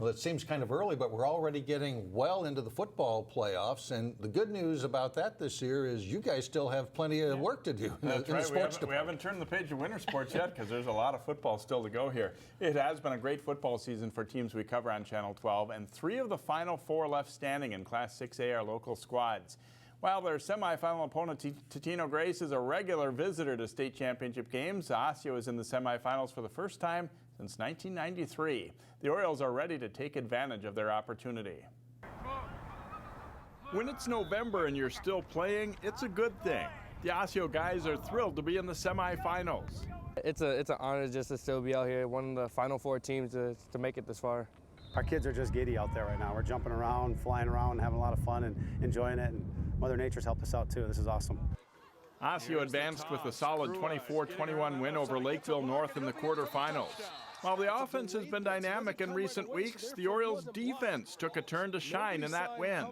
Well, it seems kind of early, but we're already getting well into the football playoffs. And the good news about that this year is you guys still have plenty of work to do in the sports department. We haven't turned the page of winter sports yet because there's a lot of football still to go here. It has been a great football season for teams we cover on Channel 12, and 3 of the final 4 left standing in Class 6A are local squads. While their semifinal opponent, Totino-Grace, is a regular visitor to state championship games, Osseo is in the semifinals for the first time since 1993. The Orioles are ready to take advantage of their opportunity. When it's November and you're still playing, it's a good thing. The Osseo guys are thrilled to be in the semifinals. It's an honor just to still be out here, one of the final 4 teams to make it this far. Our kids are just giddy out there right now. We're jumping around, flying around, having a lot of fun and enjoying it. And Mother Nature's helped us out too. This is awesome. Osseo advanced with a solid 24-21 win over Lakeville North in the quarterfinals. While the offense has been dynamic in recent weeks, the Orioles' defense took a turn to shine in that win.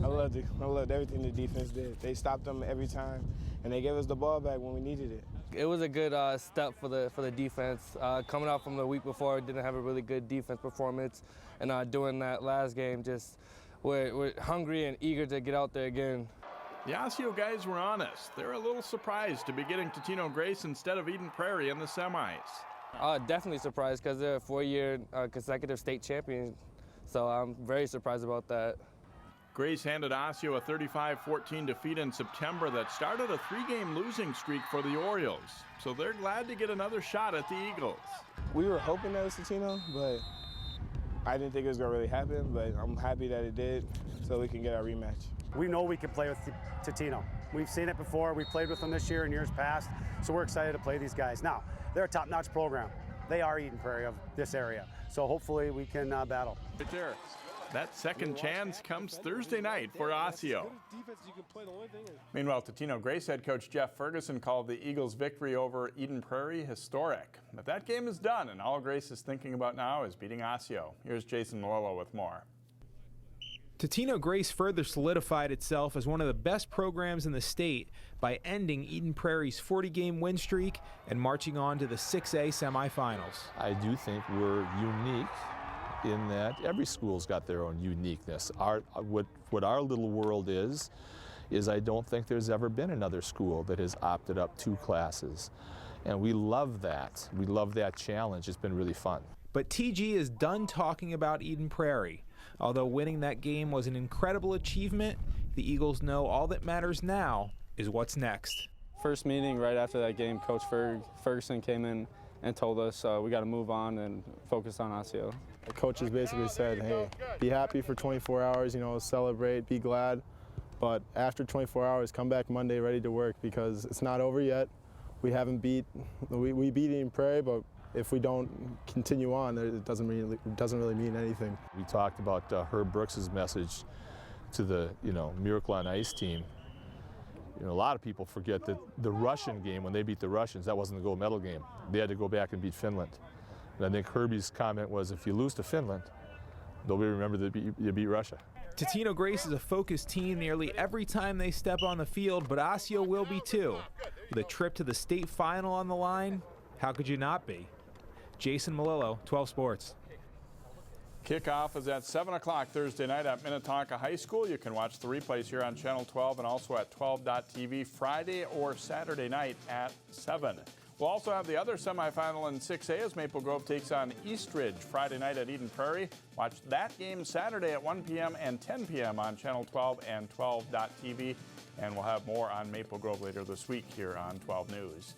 I loved it. I loved everything the defense did. They stopped them every time, and they gave us the ball back when we needed it. It was a good step for the defense. Coming out from the week before, didn't have a really good defense performance, and doing that last game, just we're hungry and eager to get out there again. The Osseo guys were honest. They're a little surprised to be getting Totino-Grace instead of Eden Prairie in the semis. Definitely surprised because they're a 4-year consecutive state champion, so I'm very surprised about that. Grace handed Osseo a 35-14 defeat in September that started a 3-game losing streak for the Orioles, so they're glad to get another shot at the Eagles. We were hoping that it was Totino, but I didn't think it was going to really happen, but I'm happy that it did so we can get our rematch. We know we can play with Totino. We've seen it before. We played with them this year and years past, so we're excited to play these guys. Now, they're a top-notch program. They are Eden Prairie of this area, so hopefully we can battle. Right there. That second chance comes Thursday night for Osseo. Meanwhile, Totino-Grace head coach Jeff Ferguson called the Eagles' victory over Eden Prairie historic. But that game is done, and all Grace is thinking about now is beating Osseo. Here's Jason Malillo with more. Totino-Grace further solidified itself as one of the best programs in the state by ending Eden Prairie's 40-game win streak and marching on to the 6A semifinals. I do think we're unique in that every school's got their own uniqueness. What our little world is I don't think there's ever been another school that has opted up 2 classes. And we love that. We love that challenge. It's been really fun. But TG is done talking about Eden Prairie. Although winning that game was an incredible achievement, the Eagles know all that matters now is what's next. First meeting right after that game, Coach Ferguson came in and told us we got to move on and focus on Osseo. The coaches basically said, hey, be happy for 24 hours, celebrate, be glad, but after 24 hours, come back Monday ready to work because it's not over yet. We haven't we beat Eden Prairie, but if we don't continue on, it doesn't really mean anything. We talked about Herb Brooks's message to the Miracle on Ice team. A lot of people forget that the Russian game, when they beat the Russians, that wasn't the gold medal game. They had to go back and beat Finland. And I think Herbie's comment was, if you lose to Finland, they'll remember that you beat Russia. Totino-Grace is a focused team nearly every time they step on the field, but Osseo will be too. With a trip to the state final on the line, how could you not be? Jason Malillo, 12 Sports. Kickoff is at 7 o'clock Thursday night at Minnetonka High School. You can watch the replays here on Channel 12 and also at 12.tv Friday or Saturday night at 7. We'll also have the other semifinal in 6A as Maple Grove takes on Eastridge Friday night at Eden Prairie. Watch that game Saturday at 1 p.m. and 10 p.m. on Channel 12 and 12.tv. And we'll have more on Maple Grove later this week here on 12 News.